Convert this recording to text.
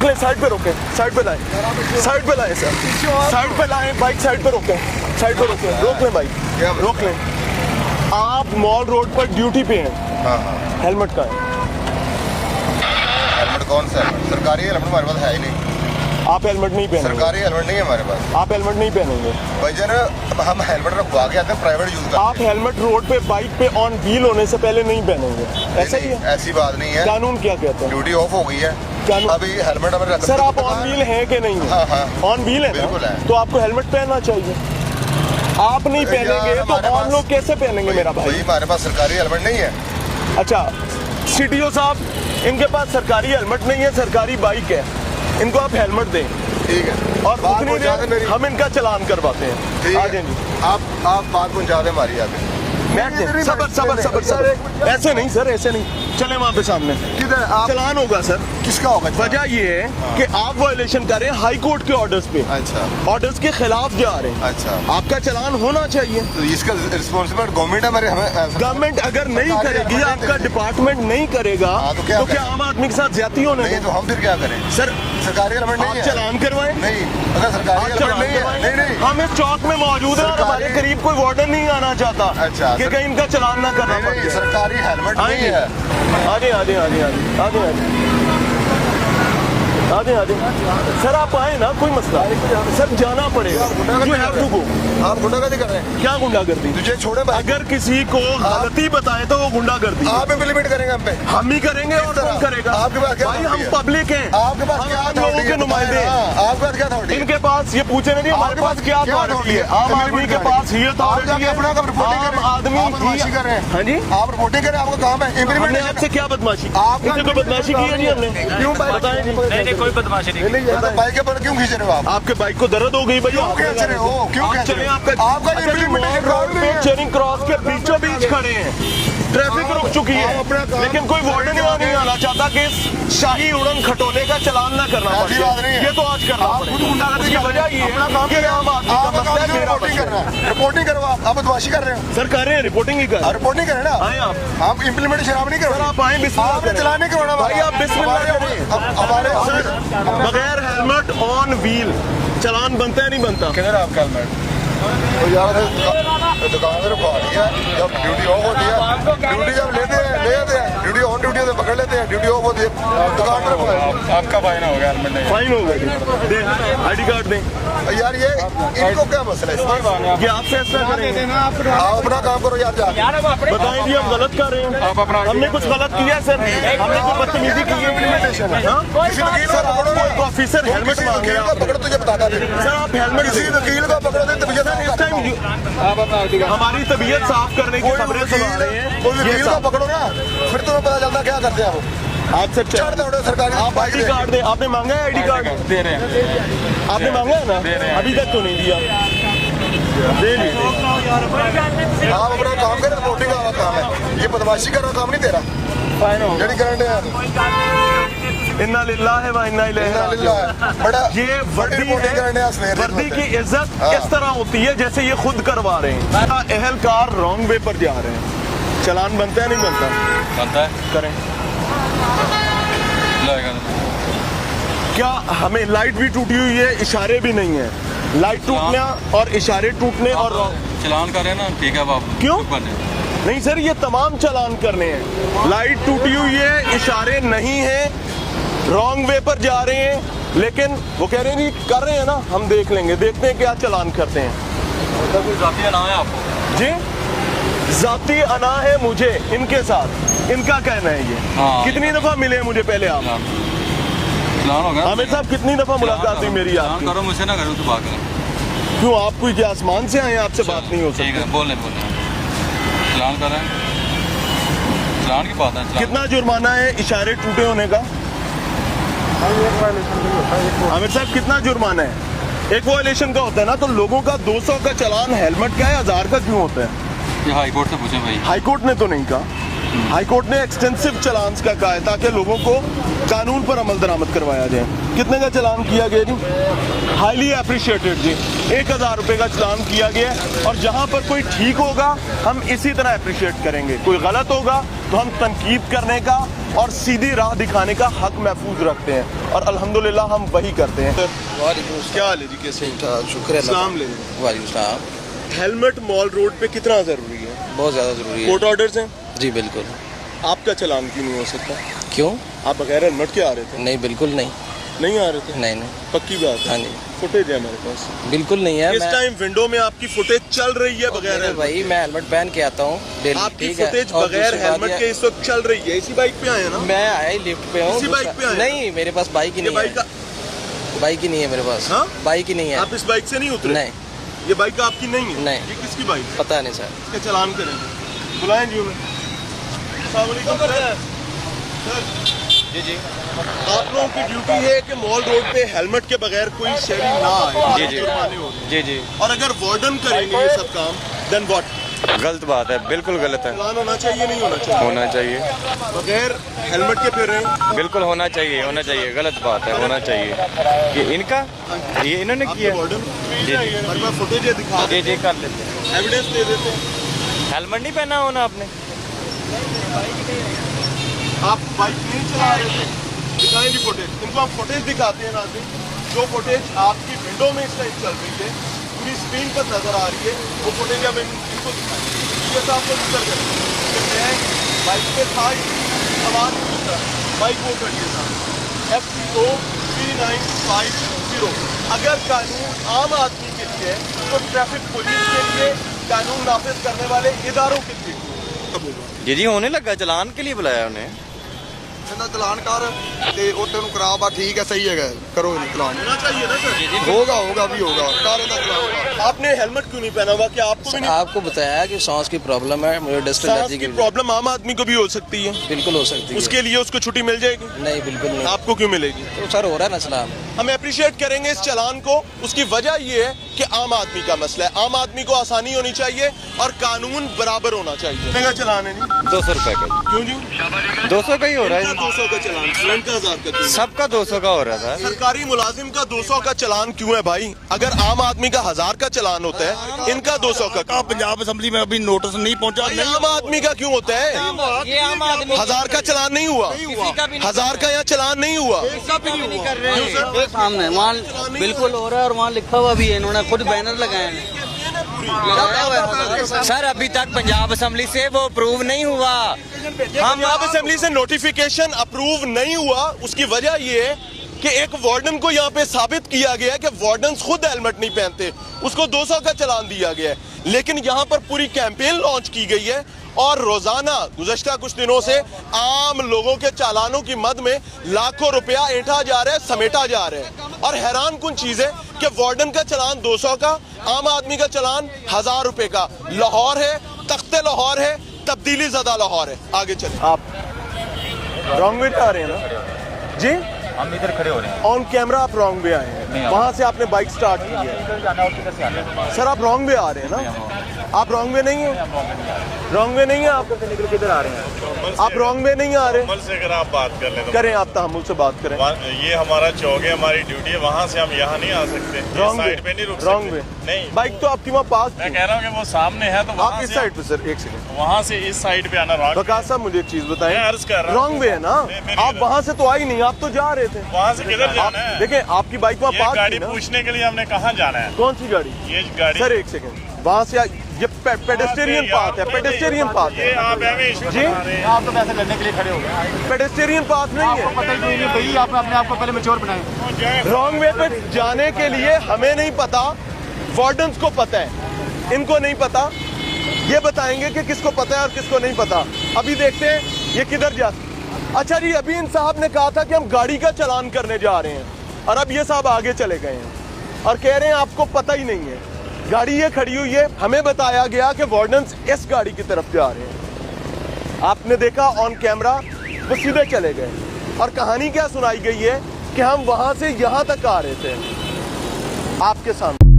रोके, साइड पे रोके, साइड पे लाए, साइड पे लाए सर, साइड पे लाए, बाइक साइड पे रोके, साइड पे रोके, रोक लें बाइक, रोक लें। आप मॉल रोड पर ड्यूटी पे हैं। हाँ हाँ। हेलमेट का है? हेलमेट कौन सा है? सरकारी हेलमेट हमारे पास है ही नहीं। आप हेलमेट नहीं पहनेंगे? सरकारी हेलमेट नहीं है हमारे पास। आप हेलमेट नहीं पहनेंगे? भाई जन हम हेलमेट रखवा के आते हैं, प्राइवेट यूज करते हैं। आप हेलमेट रोड पे बाइक पे ऑन व्हील होने से पहले नहीं पहनेंगे, ऐसा ही है? ऐसी बात नहीं है। कानून क्या कहते हैं? ड्यूटी ऑफ हो गई है, कानून अभी हेलमेट हमें रख। सर आप ऑन व्हील हैं कि नहीं? हाँ हाँ ऑन व्हील है बिल्कुल ना? है। तो आपको हेलमेट पहनना चाहिए। आप नहीं पहनेंगे तो और लोग कैसे पहनेंगे मेरा भाई? हमारे पास सरकारी हेलमेट नहीं है। अच्छा सीटीओ साहब, इनके पास सरकारी हेलमेट नहीं है, सरकारी बाइक है, इनको आप हेलमेट दें, ठीक है, और उतनी देर हम इनका चालान करवाते हैं। आ जाएंगे आप बात पहुंचा दें हमारी आगे। सबर सबर सबर सबर, ऐसे नहीं सर, ऐसे नहीं, चले वहाँ पे सामने। किधर आप? चलान होगा सर। किसका होगा? वजह ये है कि आप वायलेशन कर रहे हैं हाई कोर्ट के ऑर्डर्स पे। अच्छा, ऑर्डर्स के खिलाफ जा रहे हैं। अच्छा, आपका चालान होना चाहिए। तो इसका रिस्पॉन्सिबल गवर्नमेंट है हमारे। हमें गवर्नमेंट अगर नहीं करेगी, आपका डिपार्टमेंट नहीं करेगा, तो क्या आम आदमी के साथ ज्यादती होने? नहीं तो हम फिर क्या करें? सर सरकारी हेलमेट नहीं है, चालान करवाएं। नहीं, अगर सरकारी हेलमेट नहीं है, नहीं हम इस चौक में मौजूद है और हमारे करीब कोई वार्डन नहीं आना चाहता। अच्छा, कि कहीं इनका चालान ना करना पड़े। सरकारी हेलमेट नहीं है। आगे आगे आगे आगे आगे आगे आगे सर आप आए ना, कोई मसला सर, जाना पड़ेगा। You have to go। आप गुंडागर्दी कर रहे हैं। क्या गुंडागर्दी? तुझे छोड़े भाई। अगर किसी को गलती बताए तो वो गुंडागर्दी आप इम्प्लीमेंट करेंगे हम पे? हम ही करेंगे और कौन करेगा? आपके पास क्या? भाई हम पब्लिक हैं, आपके पास क्या हम लोगों के नुमाइंदे। आपके पास क्या अथॉरिटी? इनके पास ये पूछे नहीं हमारे पास क्या अथॉरिटी है? आम आदमी के पास ही अथॉरिटी है। अपना रिपोर्टिंग आम आदमी बदमाशी कर रहे हैं। हाँ जी, आप रिपोर्टिंग करें, आपका काम है। हमने इम्प्लीमेंट आपसे क्या बदमाशी? आपका इससे कोई बदमाशी की है जी हमने? क्यों बताएं जी। नहीं कोई बदमाशी नहीं। बाइक के पर क्यों खींच रहे हो आप? आपके बाइक को दर्द हो गई भैया? क्यों खींच रहे हो? क्यों खींच रहे हो? आपका आपका इम्प्लीमेंट रोड पे चेरिंग क्रॉस के बीचों बीच खड़े हैं, ट्रैफिक रुक चुकी है, लेकिन कोई वार्डन नहीं आना चाहता कि इस शाही उड़न खटोले का चालान ना करना पड़े। ये तो आज करना पड़ेगा। उसकी वजह ये है कि आम आदमी का मसला है, मेरा रिपोर्टिंग कर रहा है। रिपोर्टिंग करो, आप बदमाशी कर रहे हो। सर कर रहे हैं, रिपोर्टिंग ही कर। रिपोर्टिंग करें ना। आए आप, हम इम्प्लीमेंट शराब नहीं कर सर आप आए, बिस्मिल्लाह आपने चलान नहीं करवाना भाई, आप बिस्मिल्लाह करें। हमारे बगैर हेलमेट ऑन व्हील चालान बनता है नहीं बनता? किधर है आपका हेलमेट? तो यार दुकान पर पहुंच गया, जब ड्यूटी ऑफ होती है, ड्यूटी जब लेते हैं ड्यूटी ऑन ड्यूटी से पकड़ लेते हैं, ड्यूटी ऑफ होती है दुकान पर। आपका फाइन हो गया, हेलमेट नहीं। फाइन होगा जी, दे ID कार्ड दें। यार ये इनको क्या मसला है? ये आप फैसला करेंगे। आप अपना काम करो यार, जाके बताएं जी हम गलत कर रहे हैं? हमने कुछ गलत किया है सर? हमने कोई बदतमीजी की है? इम्प्लीमेंटेशन है। किसी वकील को पकड़ो ना, कोई ऑफिसर हेलमेट किसी मांग वकील रहा को पकड़ो, तुझे बताता सर, आप हेलमेट किसी वकील को पकड़ो दे तबीयत इस टाइम हमारी तबीयत साफ करने की खबरें सुना रहे हैं। कोई वकील को पकड़ो ना, फिर तुम्हें पता चलता क्या करते हैं वो। आप सर चढ़ दौड़ो सरकारी। आप ID कार्ड दे। आपने मांगा है ID कार्ड? दे रहे हैं। आपने मांगा है ना? अभी तक तो नहीं दिया। दे लीजिए। आप अपना काम करें, रिपोर्टिंग का काम है, ये बदमाशी करना काम नहीं तेरा। जड़ी करंट है। इन्ना लिल्लाह व इन्ना इलैहि राजिऊन। बड़ा ये वर्दी है, वर्दी की इज्जत इस तरह होती है जैसे ये खुद करवा रहे हैं। एहलकार रॉन्ग वे पर जा रहे हैं, चालान बनता है नहीं बनता? बनता है, करें। लगेगा। क्या हमें लाइट भी टूटी हुई है, इशारे भी नहीं है? लाइट टूटना और इशारे टूटने और चलान कर रहे हैं ना, ठीक है बाप। क्यों? नहीं सर, ये तमाम चालान करने हैं। लाइट टूटी हुई है, इशारे नहीं है, रॉन्ग वे पर जा रहे हैं, लेकिन वो कह रहे हैं कर रहे हैं ना, हम देख लेंगे, देखते हैं क्या चालान करते हैं। जाती है ना है आपको जी, जाती अना है मुझे इनके साथ, इनका कहना है ये। हाँ, कितनी दफा मिले हैं मुझे पहले आप? चलान होगा आमिर साहब, कितनी दफा मुलाकात हुई मेरी आपकी? करो, मुझसे ना करो तो बात करें। क्यों, आप कोई क्या आसमान से आए, आपसे बात नहीं हो ठीक सकती? है, बोल रहे चलान कर रहे हैं, चलान की बात है। कितना जुर्माना है इशारे टूटे होने का? आमिर साहब, कितना जुर्माना है? एक वायलेशन का होता है ना, तो लोगों का 200 का चालान हेलमेट का है, 1000 का क्यों होता है? ये हाई कोर्ट से पूछे भाई। हाई कोर्ट ने तो नहीं कहा। हाई कोर्ट ने एक्सटेंसिव चालान्स का कहा है ताकि लोगों को कानून पर अमल दरामद करवाया जाए। कितने का चालान किया गया जी? हाईली अप्रिशिएटेड जी, 1000 रुपये का चालान किया गया। और जहाँ पर कोई ठीक होगा हम इसी तरह अप्रिशिएट करेंगे, कोई गलत होगा तो हम तनकीद करने का और सीधी राह दिखाने का हक महफूज रखते हैं और अल्हम्दुलिल्लाह हम वही करते हैं। क्या हाल है जी, कैसे हैं? शुक्र है। सलाम ले। वालेकुम सलाम। हेलमेट मॉल रोड पे कितना जरूरी है? बहुत ज़्यादा ज़रूरी है। कोर्ट ऑर्डर्स हैं? जी बिल्कुल। आपका चालान क्यों नहीं हो सकता? क्यों? आप बगैर हेलमेट के आ रहे थे? नहीं बिल्कुल नहीं। नहीं आ रहे थे? नहीं नहीं। पक्की बात है? हाँ जी। फुटेज है हमारे पास। बिल्कुल नहीं है। इस टाइम विंडो में आपकी फुटेज चल रही है बगैर मेरे हेलमेट। भाई मैं हेलमेट पहन के आता हूँ डेली। आपकी ठीक है? फुटेज और बगैर दूसरी बात हेलमेट के इस वक्त चल रही है। इसी बाइक पे आए हैं ना? मैं आया ही लिफ्ट पे हूँ। इसी बाइक पे आए? नहीं मेरे पास बाइक ही ये नहीं बाइक है। बाइक ही नहीं है मेरे पास। हाँ? बाइक ही नहीं है। आप इस बाइक से नहीं उतरे? नहीं ये बाइक आपकी नहीं है? नहीं। ये किसकी बाइक है? पता नहीं सर। इसका चालान करेंगे। बुलाएं जी उन्हें। अस्सलाम वालेकुम सर। जी जी आप लोगों की ड्यूटी है कि मॉल रोड पे हेलमेट के बगैर कोई शहरी ना आए। जी, जी। जुर्माने हो रहे हैं। जी जी और अगर वार्डन करेंगे ये सब काम देन व्हाट? गलत बात है, बिल्कुल गलत है। चालान होना चाहिए नहीं होना चाहिए? होना चाहिए, बगैर हेलमेट के फिर रहे हैं। बिल्कुल होना चाहिए, होना चाहिए। गलत बात है, होना चाहिए। ये इनका, ये इन्होंने आपके किया। वार्डन जी जी हमारे पास फुटेज है, दिखा जी जी कर लेते हैं। एविडेंस दे देते हैं। हेलमेट नहीं पहना होना आपने? आप बाइक नहीं चला रहे थे, दिखाएं जी फुटेज। इनको हम फुटेज दिखाते हैं नाज़रीन, जो फुटेज आपकी विंडो में इस टाइम चल रही है, पूरी स्क्रीन पर नजर आ रही है, वो फुटेज हम इनको दिखाएं। ये तो आपको नजर करें मैं बाइक पे था, सवाल पूछा, बाइक वो करिए था FCO 3950। अगर कानून आम आदमी के लिए है तो ट्रैफिक पुलिस के लिए, कानून नाफिज करने वाले इदारों के लिए। जी जी होने लगा, चलान के लिए बुलाया उन्हें। ਇਹਦਾ ਚਲਾਨ ਕਰ ਤੇ ਉੱਤੇ ਨੂੰ ਕਰਾ ਬਾ ਠੀਕ ਹੈ ਸਹੀ ਹੈਗਾ ਕਰੋ ਇਹਨੂੰ ਚਲਾਨ होना चाहिए ना सर? होगा भी होगा कर ਇਹਦਾ ਚਲਾਨ कर। आपने हेलमेट क्यों नहीं पहना हुआ? क्या आपको भी नहीं? आपको बताया कि सांस की प्रॉब्लम है, मुझे डस्ट सांस एलर्जी की की प्रॉब्लम आम आदमी को भी हो सकती है, बिल्कुल हो सकती है। उसके लिए उसको छुट्टी मिल जाएगी? नहीं बिल्कुल नहीं। आपको क्यों मिलेगी? तो सर हो रहा है ना सलाम। हम अप्रिशिएट करेंगे इस चालान को। उसकी वजह ये है कि आम आदमी का मसला है, आम आदमी को आसानी होनी चाहिए और कानून बराबर होना चाहिए। कितने का चालान है जी? 200 रुपए का। क्यों जी? 200 का ही हो रहा है। 200 का चालान, स्टूडेंट का 1000 का क्यों? सबका 200 का हो रहा था। सरकारी मुलाजिम का 200 का चालान क्यों है भाई? अगर आम आदमी का 1000 का चालान होता है, इनका 200 का क्यों? पंजाब असेंबली में अभी नोटिस नहीं पहुंचा। भाई, आम आदमी का क्यों होता है? ये आम आदमी 1000 का चालान नहीं हुआ, 1000 का यहाँ चालान नहीं हुआ। नहीं कर रहे हैं। वो सामने वहाँ बिल्कुल हो रहा है और वहाँ लिखा हुआ भी है, इन्होंने खुद बैनर लगाए हैं। सर अभी तक पंजाब असेंबली से वो अप्रूव नहीं हुआ। हम पंजाब असेंबली से नोटिफिकेशन अप्रूव नहीं हुआ। उसकी वजह ये है कि एक वार्डन को यहाँ पे साबित किया गया है कि वार्डन खुद हेलमेट नहीं पहनते, उसको 200 का चालान दिया गया है। लेकिन यहाँ पर पूरी कैंपेन लॉन्च की गई है और रोजाना गुज़श्ता कुछ दिनों से आम लोगों के चालानों की मद में लाखों रुपया ऐंठा जा रहा है, समेटा जा रहा है। और हैरान कुन चीज है कि वार्डन का चालान 200 का, आम आदमी का चालान 1000 रुपए का। लाहौर है, तख्ते लाहौर है, तब्दीली ज़दा लाहौर है। आगे चले। आप रॉन्ग वे आ रहे हैं ना जी? हम इधर खड़े हो रहे हैं। ऑन कैमरा आप रॉन्ग वे आए हैं, वहां से आपने बाइक स्टार्ट की है। सर आप रॉन्ग वे आ रहे हैं ना? आप रॉन्ग वे नहीं है, रॉन्ग वे नहीं है। आप किधर आ रहे हैं? आप रॉन्ग वे नहीं आ रहे। कमल से अगर आप बात कर लें तो करें, आप तहम्मुल से बात करें। ये हमारा चौक है, हमारी ड्यूटी है, वहाँ से हम यहाँ नहीं आ सकते। रॉन्ग साइड पे नहीं रुक रॉन्ग वे सकते। नहीं, बाइक तो आपकी वहाँ पास मैं थी। कह रहा हूँ कि वो सामने है तो आप वहाँ इस से साइड पे सर, एक सेकंड, वहाँ से इस साइड पे आना रॉन्ग। वकास साहब मुझे एक चीज बताएं, मैं अर्ज कर रहा हूँ। रॉन्ग वे है ना? मेरी आप वहाँ से तो आई नहीं, आप तो जा रहे थे। वहाँ से किधर जाना है? देखिए आपकी बाइक वहाँ ये पास गाड़ी थी ना? पूछने के लिए हमने कहाँ जाना है? कौन सी गाड़ी? ये गाड़ी सर एक सेकंड, वहाँ से ये पेडेस्टेरियन पाथ है, पेडेस्टेरियन पाथ ये है आप हमें इशू जी। बता रहे हैं। आप तो पैसे करने के लिए खड़े हो गए। पेडेस्टेरियन पाथ नहीं है। पता ही नहीं भाई, आपने अपने आप को पहले मैच्योर बनाए। रॉन्ग वे पे जाने के लिए हमें नहीं पता, वार्डन्स को पता है, इनको नहीं पता। ये बताएंगे कि किसको पता है और किसको नहीं पता। अभी देखते हैं ये किधर जा। अच्छा जी, अभी इन साहब ने कहा था कि हम गाड़ी का चालान करने जा रहे हैं और अब ये साहब आगे चले गए हैं और कह रहे हैं आपको पता ही नहीं है। गाड़ी ये खड़ी हुई है, हमें बताया गया कि वार्डन्स इस गाड़ी की तरफ जा रहे हैं। आपने देखा ऑन कैमरा, वो सीधे चले गए और कहानी क्या सुनाई गई है कि हम वहां से यहां तक आ रहे थे आपके सामने।